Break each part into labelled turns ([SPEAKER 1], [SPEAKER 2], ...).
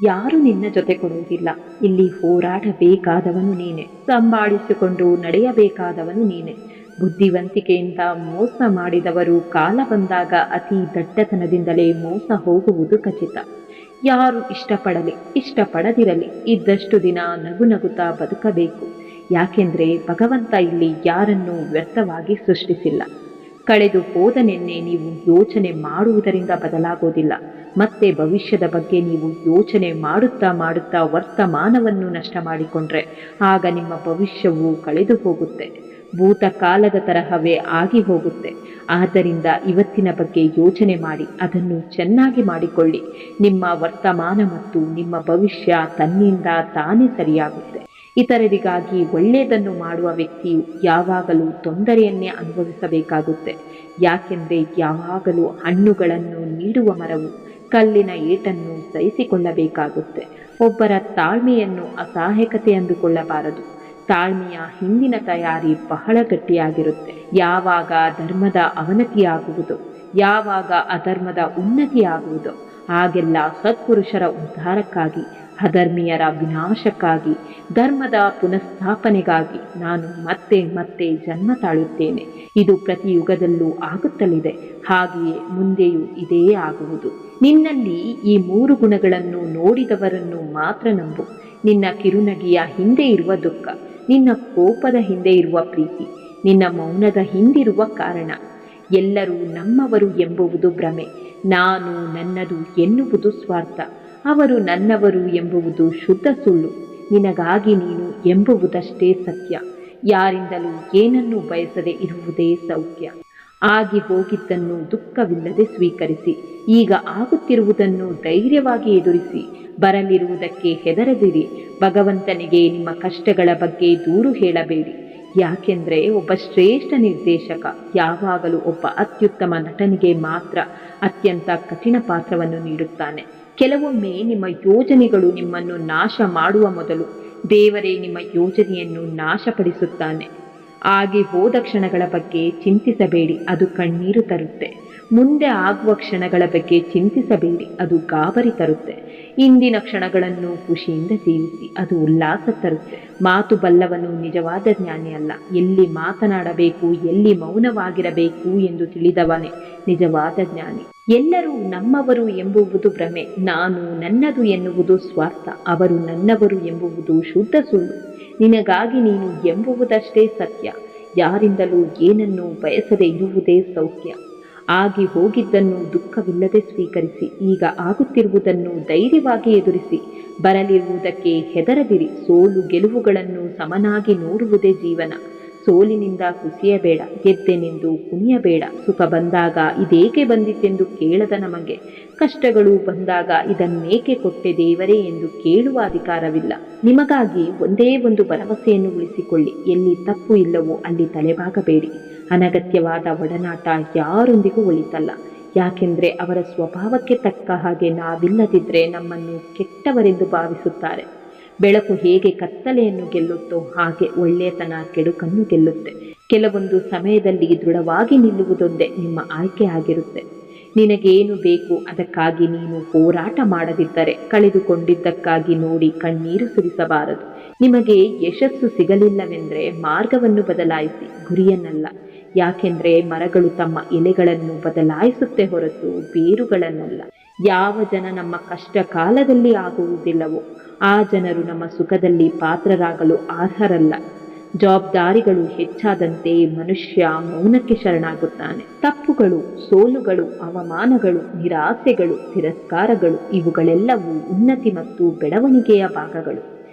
[SPEAKER 1] ಯಾರು ನಿನ್ನ ಜೊತೆ ಕೊಡುವುದಿಲ್ಲ. ಇಲ್ಲಿ ಹೋರಾಡಬೇಕಾದವನು ನೀನೆ, ಸಂಭಾಳಿಸಿಕೊಂಡು ನಡೆಯಬೇಕಾದವನು ನೀನೆ. ಬುದ್ಧಿವಂತಿಕೆಯಿಂದ ಮೋಸ ಮಾಡಿದವರು ಕಾಲ ಬಂದಾಗ ಅತಿ ದಡ್ಡತನದಿಂದಲೇ ಮೋಸ ಹೋಗುವುದು ಖಚಿತ. ಯಾರು ಇಷ್ಟಪಡಲಿ ಇಷ್ಟಪಡದಿರಲಿ, ಇದ್ದಷ್ಟು ದಿನ ನಗು ನಗುತ್ತಾ ಬದುಕಬೇಕು. ಯಾಕೆಂದ್ರೆ ಭಗವಂತ ಇಲ್ಲಿ ಯಾರನ್ನೂ ವ್ಯರ್ಥವಾಗಿ ಸೃಷ್ಟಿಸಿಲ್ಲ. ಕಳೆದು ಹೋದ ನಿನ್ನೆ ನೀವು ಯೋಚನೆ ಮಾಡುವುದರಿಂದ ಬದಲಾಗೋದಿಲ್ಲ. ಮತ್ತೆ ಭವಿಷ್ಯದ ಬಗ್ಗೆ ನೀವು ಯೋಚನೆ ಮಾಡುತ್ತಾ ಮಾಡುತ್ತಾ ವರ್ತಮಾನವನ್ನು ನಷ್ಟ ಮಾಡಿಕೊಂಡ್ರೆ ಆಗ ನಿಮ್ಮ ಭವಿಷ್ಯವು ಕಳೆದು ಹೋಗುತ್ತೆ, ಭೂತಕಾಲದ ತರಹವೇ ಆಗಿ ಹೋಗುತ್ತೆ. ಆದ್ದರಿಂದ ಇವತ್ತಿನ ಬಗ್ಗೆ ಯೋಚನೆ ಮಾಡಿ ಅದನ್ನು ಚೆನ್ನಾಗಿ ಮಾಡಿಕೊಳ್ಳಿ. ನಿಮ್ಮ ವರ್ತಮಾನ ಮತ್ತು ನಿಮ್ಮ ಭವಿಷ್ಯ ತನ್ನಿಂದ ತಾನೇ ಸರಿಯಾಗುತ್ತೆ. ಇತರರಿಗಾಗಿ ಒಳ್ಳೆಯದನ್ನು ಮಾಡುವ ವ್ಯಕ್ತಿಯು ಯಾವಾಗಲೂ ತೊಂದರೆಯನ್ನೇ ಅನುಭವಿಸಬೇಕಾಗುತ್ತೆ. ಯಾಕೆಂದರೆ ಯಾವಾಗಲೂ ಹಣ್ಣುಗಳನ್ನು ನೀಡುವ ಮರವು ಕಲ್ಲಿನ ಏಟನ್ನು ಸಹಿಸಿಕೊಳ್ಳಬೇಕಾಗುತ್ತೆ. ಒಬ್ಬರ ತಾಳ್ಮೆಯನ್ನು ಅಸಹಾಯಕತೆ ಎಂದುಕೊಳ್ಳಬಾರದು. ತಾಳ್ಮೆಯ ಹಿಂದಿನ ತಯಾರಿ ಬಹಳ ಗಟ್ಟಿಯಾಗಿರುತ್ತೆ. ಯಾವಾಗ ಧರ್ಮದ ಅವನತಿಯಾಗುವುದೋ, ಯಾವಾಗ ಅಧರ್ಮದ ಉನ್ನತಿಯಾಗುವುದೋ ಆಗೆಲ್ಲ ಸತ್ಪುರುಷರ ಉದ್ಧಾರಕ್ಕಾಗಿ, ಅಧರ್ಮೀಯರ ವಿನಾಶಕ್ಕಾಗಿ, ಧರ್ಮದ ಪುನಃಸ್ಥಾಪನೆಗಾಗಿ ನಾನು ಮತ್ತೆ ಮತ್ತೆ ಜನ್ಮ ತಾಳುತ್ತೇನೆ. ಇದು ಪ್ರತಿ ಯುಗದಲ್ಲೂ ಆಗುತ್ತಲಿದೆ, ಹಾಗೆಯೇ ಮುಂದೆಯೂ ಇದೇ ಆಗುವುದು. ನಿನ್ನಲ್ಲಿ ಈ 3 ಗುಣಗಳನ್ನು ನೋಡಿದವರನ್ನು ಮಾತ್ರ ನಂಬು. ನಿನ್ನ ಕಿರುನಗೆಯ ಹಿಂದೆ ಇರುವ ದುಃಖ, ನಿನ್ನ ಕೋಪದ ಹಿಂದೆ ಇರುವ ಪ್ರೀತಿ, ನಿನ್ನ ಮೌನದ ಹಿಂದಿರುವ ಕಾರಣ. ಎಲ್ಲರೂ ನಮ್ಮವರು ಎಂಬುವುದು ಭ್ರಮೆ. ನಾನು ನನ್ನದು ಎನ್ನುವುದು ಸ್ವಾರ್ಥ. ಅವರು ನನ್ನವರು ಎಂಬುವುದು ಶುದ್ಧ ಸುಳ್ಳು. ನಿನಗಾಗಿ ನೀನು ಎಂಬುವುದಷ್ಟೇ ಸತ್ಯ. ಯಾರಿಂದಲೂ ಏನನ್ನೂ ಬಯಸದೆ ಇರುವುದೇ ಸೌಖ್ಯ. ಆಗಿ ಹೋಗಿದ್ದನ್ನು ದುಃಖವಿಲ್ಲದೆ ಸ್ವೀಕರಿಸಿ. ಈಗ ಆಗುತ್ತಿರುವುದನ್ನು ಧೈರ್ಯವಾಗಿ ಎದುರಿಸಿ. ಬರಲಿರುವುದಕ್ಕೆ ಹೆದರದಿರಿ. ಭಗವಂತನಿಗೆ ನಿಮ್ಮ ಕಷ್ಟಗಳ ಬಗ್ಗೆ ದೂರು ಹೇಳಬೇಡಿ. ಯಾಕೆಂದರೆ ಒಬ್ಬ ಶ್ರೇಷ್ಠ ನಿರ್ದೇಶಕ ಯಾವಾಗಲೂ ಒಬ್ಬ ಅತ್ಯುತ್ತಮ ನಟನಿಗೆ ಮಾತ್ರ ಅತ್ಯಂತ ಕಠಿಣ ಪಾತ್ರವನ್ನು ನೀಡುತ್ತಾನೆ. ಕೆಲವೊಮ್ಮೆ ನಿಮ್ಮ ಯೋಜನೆಗಳು ನಿಮ್ಮನ್ನು ನಾಶ ಮಾಡುವ ಮೊದಲು ದೇವರೇ ನಿಮ್ಮ ಯೋಜನೆಯನ್ನು ನಾಶಪಡಿಸುತ್ತಾನೆ. ಆಗಿ ಹೋದ ಕ್ಷಣಗಳ ಬಗ್ಗೆ ಚಿಂತಿಸಬೇಡಿ, ಅದು ಕಣ್ಣೀರು ತರುತ್ತೆ. ಮುಂದೆ ಆಗುವ ಕ್ಷಣಗಳ ಬಗ್ಗೆ ಚಿಂತಿಸಬೇಡಿ, ಅದು ಗಾಬರಿ ತರುತ್ತೆ. ಇಂದಿನ ಕ್ಷಣಗಳನ್ನು ಖುಷಿಯಿಂದ ಜೀವಿಸಿ, ಅದು ಉಲ್ಲಾಸ ತರುತ್ತೆ. ಮಾತು ಬಲ್ಲವನು ನಿಜವಾದ ಜ್ಞಾನಿ ಅಲ್ಲ, ಎಲ್ಲಿ ಮಾತನಾಡಬೇಕು ಎಲ್ಲಿ ಮೌನವಾಗಿರಬೇಕು ಎಂದು ತಿಳಿದವನೇ ನಿಜವಾದ ಜ್ಞಾನಿ. ಎಲ್ಲರೂ ನಮ್ಮವರು ಎಂಬುವುದು ಭ್ರಮೆ. ನಾನು ನನ್ನದು ಎನ್ನುವುದು ಸ್ವಾರ್ಥ. ಅವರು ನನ್ನವರು ಎಂಬುವುದು ಶುದ್ಧ ಸುಳ್ಳು. ನಿನಗಾಗಿ ನೀನು ಎಂಬುವುದಷ್ಟೇ ಸತ್ಯ. ಯಾರಿಂದಲೂ ಏನನ್ನೂ ಬಯಸದೆ ಇರುವುದೇ ಸೌಖ್ಯ. ಆಗಿ ಹೋಗಿದ್ದನ್ನು ದುಃಖವಿಲ್ಲದೆ ಸ್ವೀಕರಿಸಿ. ಈಗ ಆಗುತ್ತಿರುವುದನ್ನು ಧೈರ್ಯವಾಗಿ ಎದುರಿಸಿ. ಬರಲಿರುವುದಕ್ಕೆ ಹೆದರದಿರಿ. ಸೋಲು ಗೆಲುವುಗಳನ್ನು ಸಮನಾಗಿ ನೋಡುವುದೇ ಜೀವನ. ಸೋಲಿನಿಂದ ಕುಸಿಯಬೇಡ, ಗೆದ್ದೆನೆಂದು ಕುಣಿಯಬೇಡ. ಸುಖ ಬಂದಾಗ ಇದೇಕೆ ಬಂದಿತೆಂದು ಕೇಳದ ನಮಗೆ, ಕಷ್ಟಗಳು ಬಂದಾಗ ಇದನ್ನೇಕೆ ಕೊಟ್ಟೆ ದೇವರೇ ಎಂದು ಕೇಳುವ ಅಧಿಕಾರವಿಲ್ಲ. ನಿಮಗಾಗಿ ಒಂದೇ ಒಂದು ಭರವಸೆಯನ್ನು ಉಳಿಸಿಕೊಳ್ಳಿ. ಎಲ್ಲಿ ತಪ್ಪು ಇಲ್ಲವೋ ಅಲ್ಲಿ ತಲೆಬಾಗಬೇಡಿ. ಅನಗತ್ಯವಾದ ಒಡನಾಟ ಯಾರೊಂದಿಗೂ ಒಳಿತಲ್ಲ. ಯಾಕೆಂದರೆ ಅವರ ಸ್ವಭಾವಕ್ಕೆ ತಕ್ಕ ಹಾಗೆ ನಾವಿಲ್ಲದಿದ್ದರೆ ನಮ್ಮನ್ನು ಕೆಟ್ಟವರೆಂದು ಭಾವಿಸುತ್ತಾರೆ. ಬೆಳಕು ಹೇಗೆ ಕತ್ತಲೆಯನ್ನು ಗೆಲ್ಲುತ್ತೋ ಹಾಗೆ ಒಳ್ಳೆಯತನ ಕೆಡುಕನ್ನು ಗೆಲ್ಲುತ್ತೆ. ಕೆಲವೊಂದು ಸಮಯದಲ್ಲಿ ದೃಢವಾಗಿ ನಿಲ್ಲುವುದೊಂದೇ ನಿಮ್ಮ ಆಯ್ಕೆ ಆಗಿರುತ್ತೆ. ನಿನಗೇನು ಬೇಕು ಅದಕ್ಕಾಗಿ ನೀನು ಹೋರಾಟ ಮಾಡದಿದ್ದರೆ ಕಳೆದುಕೊಂಡಿದ್ದಕ್ಕಾಗಿ ನೋಡಿ ಕಣ್ಣೀರು ಸುರಿಸಬಾರದು. ನಿಮಗೆ ಯಶಸ್ಸು ಸಿಗಲಿಲ್ಲವೆಂದರೆ ಮಾರ್ಗವನ್ನು ಬದಲಾಯಿಸಿ, ಗುರಿಯನ್ನಲ್ಲ. ಯಾಕೆಂದರೆ ಮರಗಳು ತಮ್ಮ ಎಲೆಗಳನ್ನು ಬದಲಾಯಿಸುತ್ತೆ ಹೊರತು ಬೇರುಗಳನ್ನಲ್ಲ. ಯಾವ ಜನ ನಮ್ಮ ಕಷ್ಟ ಕಾಲದಲ್ಲಿ ಆಗುವುದಿಲ್ಲವೋ ಆ ಜನರು ನಮ್ಮ ಸುಖದಲ್ಲಿ ಪಾತ್ರರಾಗಲು ಅರ್ಹರಲ್ಲ. ಜವಾಬ್ದಾರಿಗಳು ಹೆಚ್ಚಾದಂತೆ ಮನುಷ್ಯ ಮೌನಕ್ಕೆ ಶರಣಾಗುತ್ತಾನೆ. ತಪ್ಪುಗಳು, ಸೋಲುಗಳು, ಅವಮಾನಗಳು, ನಿರಾಸೆಗಳು, ತಿರಸ್ಕಾರಗಳು ಇವುಗಳೆಲ್ಲವೂ ಉನ್ನತಿ ಮತ್ತು ಬೆಳವಣಿಗೆಯ ಭಾಗಗಳು.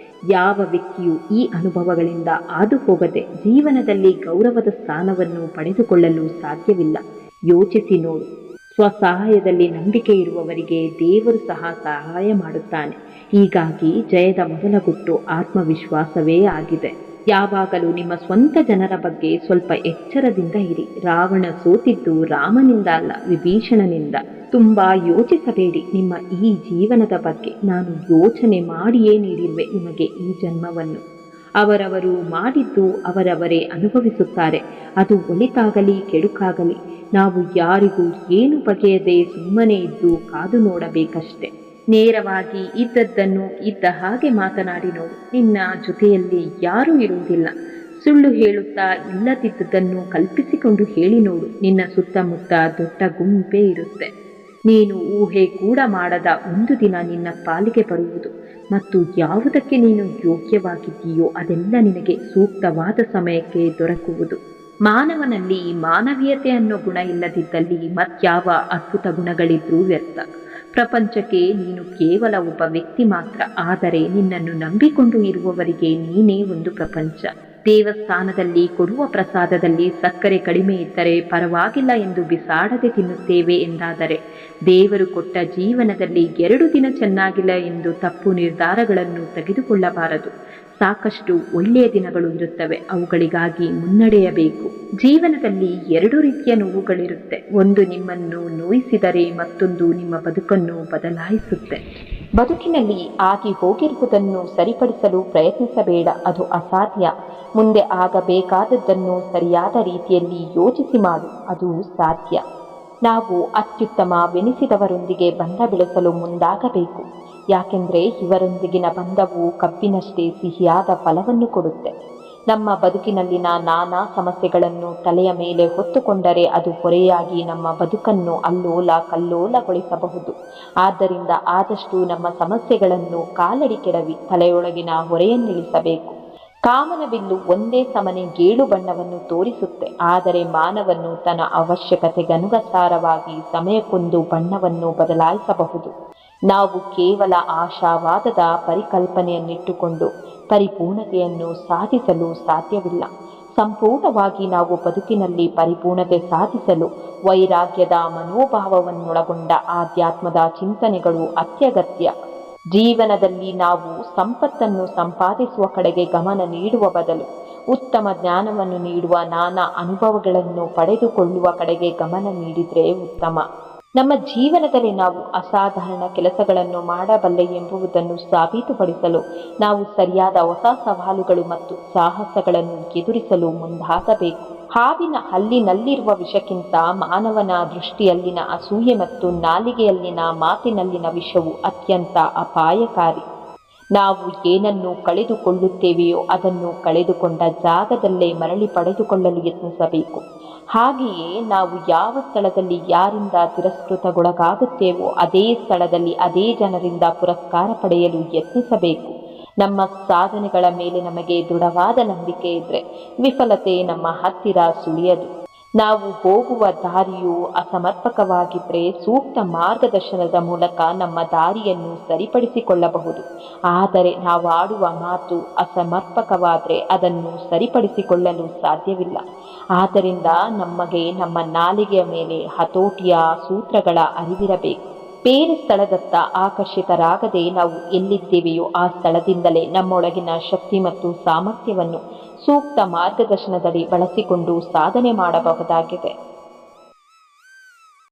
[SPEAKER 1] ಯಾವ ವ್ಯಕ್ತಿಯು ಈ ಅನುಭವಗಳಿಂದ ಹಾದು ಹೋಗದೆ ಜೀವನದಲ್ಲಿ ಗೌರವದ ಸ್ಥಾನವನ್ನು ಪಡೆದುಕೊಳ್ಳಲು ಸಾಧ್ಯವಿಲ್ಲ. ಯೋಚಿಸಿ ನೋಡು. ಸ್ವಸಹಾಯದಲ್ಲಿ ನಂಬಿಕೆ ಇರುವವರಿಗೆ ದೇವರು ಸಹ ಸಹಾಯ ಮಾಡುತ್ತಾನೆ. ಹೀಗಾಗಿ ಜಯದ ಮೊದಲ ಗುಟ್ಟು ಆತ್ಮವಿಶ್ವಾಸವೇ ಆಗಿದೆ. ಯಾವಾಗಲೂ ನಿಮ್ಮ ಸ್ವಂತ ಜನರ ಬಗ್ಗೆ ಸ್ವಲ್ಪ ಎಚ್ಚರದಿಂದ ಇರಿ. ರಾವಣ ಸೋತಿದ್ದು ರಾಮನಿಂದ ಅಲ್ಲ, ವಿಭೀಷಣನಿಂದ. ತುಂಬ ಯೋಚಿಸಬೇಡಿ ನಿಮ್ಮ ಈ ಜೀವನದ ಬಗ್ಗೆ. ನಾನು ಯೋಚನೆ ಮಾಡಿಯೇ ನೀಡಿರುವೆ ನಿಮಗೆ ಈ ಜನ್ಮವನ್ನು. ಅವರವರು ಮಾಡಿದ್ದು ಅವರವರೇ ಅನುಭವಿಸುತ್ತಾರೆ. ಅದು ಒಳಿತಾಗಲಿ ಕೆಡುಕಾಗಲಿ ನಾವು ಯಾರಿಗೂ ಏನು ಬಗೆಯದೆ ಸುಮ್ಮನೆ ಇದ್ದು ಕಾದು ನೋಡಬೇಕಷ್ಟೆ. ನೇರವಾಗಿ ಇದ್ದದ್ದನ್ನು ಇದ್ದ ಹಾಗೆ ಮಾತನಾಡಿ ನೋಡು. ನಿನ್ನ ಜೊತೆಯಲ್ಲಿ ಯಾರೂ ಇರುವುದಿಲ್ಲ. ಸುಳ್ಳು ಹೇಳುತ್ತಾ ಇಲ್ಲದಿದ್ದುದನ್ನು ಕಲ್ಪಿಸಿಕೊಂಡು ಹೇಳಿ ನೋಡು. ನಿನ್ನ ಸುತ್ತಮುತ್ತ ದೊಡ್ಡ ಗುಂಪೇ ಇರುತ್ತೆ. ನೀನು ಊಹೆ ಕೂಡ ಮಾಡದ ಒಂದು ದಿನ ನಿನ್ನ ಪಾಲಿಗೆ ಬರುವುದು ಮತ್ತು ಯಾವುದಕ್ಕೆ ನೀನು ಯೋಗ್ಯವಾಗಿದ್ದೀಯೋ ಅದೆಲ್ಲ ನಿನಗೆ ಸೂಕ್ತವಾದ ಸಮಯಕ್ಕೆ ದೊರಕುವುದು. ಮಾನವನಲ್ಲಿ ಮಾನವೀಯತೆ ಅನ್ನೋ ಗುಣ ಇಲ್ಲದಿದ್ದಲ್ಲಿ ಮತ್ಯಾವ ಅದ್ಭುತ ಗುಣಗಳಿದ್ರೂ ವ್ಯರ್ಥ. ಪ್ರಪಂಚಕ್ಕೆ ನೀನು ಕೇವಲ ಒಬ್ಬ ವ್ಯಕ್ತಿ ಮಾತ್ರ, ಆದರೆ ನಿನ್ನನ್ನು ನಂಬಿಕೊಂಡು ಇರುವವರಿಗೆ ನೀನೇ ಒಂದು ಪ್ರಪಂಚ. ದೇವಸ್ಥಾನದಲ್ಲಿ ಕೊಡುವ ಪ್ರಸಾದದಲ್ಲಿ ಸಕ್ಕರೆ ಕಡಿಮೆ ಇದ್ದರೆ ಪರವಾಗಿಲ್ಲ ಎಂದು ಬಿಸಾಡದೆ ತಿನ್ನುತ್ತೇವೆ ಎಂದಾದರೆ, ದೇವರು ಕೊಟ್ಟ ಜೀವನದಲ್ಲಿ 2 ದಿನ ಚೆನ್ನಾಗಿಲ್ಲ ಎಂದು ತಪ್ಪು ನಿರ್ಧಾರಗಳನ್ನು ತೆಗೆದುಕೊಳ್ಳಬಾರದು. ಸಾಕಷ್ಟು ಒಳ್ಳೆಯ ದಿನಗಳು ಇರುತ್ತವೆ, ಅವುಗಳಿಗಾಗಿ ಮುನ್ನಡೆಯಬೇಕು. ಜೀವನದಲ್ಲಿ 2 ರೀತಿಯ ನೋವುಗಳಿರುತ್ತೆ. ಒಂದು ನಿಮ್ಮನ್ನು ನೋಯಿಸಿದರೆ ಮತ್ತೊಂದು ನಿಮ್ಮ ಬದುಕನ್ನು ಬದಲಾಯಿಸುತ್ತೆ. ಬದುಕಿನಲ್ಲಿ ಆಗಿ ಹೋಗಿರುವುದನ್ನು ಸರಿಪಡಿಸಲು ಪ್ರಯತ್ನಿಸಬೇಡ, ಅದು ಅಸಾಧ್ಯ. ಮುಂದೆ ಆಗಬೇಕಾದದ್ದನ್ನು ಸರಿಯಾದ ರೀತಿಯಲ್ಲಿ ಯೋಚಿಸಿ ಮಾಡು, ಅದು ಸಾಧ್ಯ. ನಾವು ಅತ್ಯುತ್ತಮವೆನಿಸಿದವರೊಂದಿಗೆ ಬಂಧ ಬೆಳೆಸಲು ಮುಂದಾಗಬೇಕು. ಯಾಕೆಂದರೆ ಇವರೊಂದಿಗಿನ ಬಂಧವು ಕಬ್ಬಿನಷ್ಟೇ ಸಿಹಿಯಾದ ಫಲವನ್ನು ಕೊಡುತ್ತೆ. ನಮ್ಮ ಬದುಕಿನಲ್ಲಿನ ನಾನಾ ಸಮಸ್ಯೆಗಳನ್ನು ತಲೆಯ ಮೇಲೆ ಹೊತ್ತುಕೊಂಡರೆ ಅದು ಹೊರೆಯಾಗಿ ನಮ್ಮ ಬದುಕನ್ನು ಅಲ್ಲೋಲ ಕಲ್ಲೋಲಗೊಳಿಸಬಹುದು. ಆದ್ದರಿಂದ ಆದಷ್ಟು ನಮ್ಮ ಸಮಸ್ಯೆಗಳನ್ನು ಕಾಲಡಿ ಕೆಡವಿ ತಲೆಯೊಳಗಿನ ಹೊರೆಯನ್ನಿಳಿಸಬೇಕು. ಕಾಮನ ಬಿಲ್ಲು ಒಂದೇ ಸಮನೆ 7 ಬಣ್ಣವನ್ನು ತೋರಿಸುತ್ತೆ, ಆದರೆ ಮಾನವನ್ನು ತನ್ನ ಅವಶ್ಯಕತೆಗನುಸಾರವಾಗಿ ಸಮಯಕ್ಕೊಂದು ಬಣ್ಣವನ್ನು ಬದಲಾಯಿಸಬಹುದು. ನಾವು ಕೇವಲ ಆಶಾವಾದದ ಪರಿಕಲ್ಪನೆಯನ್ನಿಟ್ಟುಕೊಂಡು ಪರಿಪೂರ್ಣತೆಯನ್ನು ಸಾಧಿಸಲು ಸಾಧ್ಯವಿಲ್ಲ. ಸಂಪೂರ್ಣವಾಗಿ ನಾವು ಬದುಕಿನಲ್ಲಿ ಪರಿಪೂರ್ಣತೆ ಸಾಧಿಸಲು ವೈರಾಗ್ಯದ ಮನೋಭಾವವನ್ನೊಳಗೊಂಡ ಆಧ್ಯಾತ್ಮದ ಚಿಂತನೆಗಳು ಅತ್ಯಗತ್ಯ. ಜೀವನದಲ್ಲಿ ನಾವು ಸಂಪತ್ತನ್ನು ಸಂಪಾದಿಸುವ ಕಡೆಗೆ ಗಮನ ನೀಡುವ ಬದಲು ಉತ್ತಮ ಜ್ಞಾನವನ್ನು ನೀಡುವ ನಾನಾ ಅನುಭವಗಳನ್ನು ಪಡೆದುಕೊಳ್ಳುವ ಕಡೆಗೆ ಗಮನ ನೀಡಿದರೆ ಉತ್ತಮ. ನಮ್ಮ ಜೀವನದಲ್ಲಿ ನಾವು ಅಸಾಧಾರಣ ಕೆಲಸಗಳನ್ನು ಮಾಡಬಲ್ಲೆ ಎಂಬುದನ್ನು ಸಾಬೀತುಪಡಿಸಲು ನಾವು ಸರಿಯಾದ ಹೊಸ ಸವಾಲುಗಳು ಮತ್ತು ಸಾಹಸಗಳನ್ನು ಎದುರಿಸಲು ಮುಂದಾಗಬೇಕು. ಹಾವಿನ ಹಲ್ಲಿನಲ್ಲಿರುವ ವಿಷಕ್ಕಿಂತ ಮಾನವನ ದೃಷ್ಟಿಯಲ್ಲಿನ ಅಸೂಯೆ ಮತ್ತು ನಾಲಿಗೆಯಲ್ಲಿನ ಮಾತಿನಲ್ಲಿನ ವಿಷವು ಅತ್ಯಂತ ಅಪಾಯಕಾರಿ. ನಾವು ಏನನ್ನು ಕಳೆದುಕೊಳ್ಳುತ್ತೇವೆಯೋ ಅದನ್ನು ಕಳೆದುಕೊಂಡ ಜಾಗದಲ್ಲೇ ಮರಳಿ ಪಡೆದುಕೊಳ್ಳಲು ಯತ್ನಿಸಬೇಕು. ಹಾಗೆಯೇ ನಾವು ಯಾವ ಸ್ಥಳದಲ್ಲಿ ಯಾರಿಂದ ತಿರಸ್ಕೃತಗೊಳಗಾಗುತ್ತೇವೋ ಅದೇ ಸ್ಥಳದಲ್ಲಿ ಅದೇ ಜನರಿಂದ ಪುರಸ್ಕಾರ ಪಡೆಯಲು ಯತ್ನಿಸಬೇಕು. ನಮ್ಮ ಸಾಧನೆಗಳ ಮೇಲೆ ನಮಗೆ ದೃಢವಾದ ನಂಬಿಕೆ ಇದ್ದರೆ ವಿಫಲತೆ ನಮ್ಮ ಹತ್ತಿರ ಸುಳಿಯದು. ನಾವು ಹೋಗುವ ದಾರಿಯು ಅಸಮರ್ಪಕವಾಗಿದ್ದರೆ ಸೂಕ್ತ ಮಾರ್ಗದರ್ಶನದ ಮೂಲಕ ನಮ್ಮ ದಾರಿಯನ್ನು ಸರಿಪಡಿಸಿಕೊಳ್ಳಬಹುದು. ಆದರೆ ನಾವು ಆಡುವ ಮಾತು ಅಸಮರ್ಪಕವಾದರೆ ಅದನ್ನು ಸರಿಪಡಿಸಿಕೊಳ್ಳಲು ಸಾಧ್ಯವಿಲ್ಲ. ಆದ್ದರಿಂದ ನಮಗೆ ನಮ್ಮ ನಾಲಿಗೆಯ ಮೇಲೆ ಹತೋಟಿಯ ಸೂತ್ರಗಳ ಅರಿವಿರಬೇಕು. ಬೇರೆ ಸ್ಥಳದತ್ತ ಆಕರ್ಷಿತರಾಗದೆ ನಾವು ಎಲ್ಲಿದ್ದೇವೆಯೋ ಆ ಸ್ಥಳದಿಂದಲೇ ನಮ್ಮೊಳಗಿನ ಶಕ್ತಿ ಮತ್ತು ಸಾಮರ್ಥ್ಯವನ್ನು ಸೂಕ್ತ ಮಾರ್ಗದರ್ಶನದಡಿ ಬಳಸಿಕೊಂಡು ಸಾಧನೆ ಮಾಡಬಹುದಾಗಿದೆ.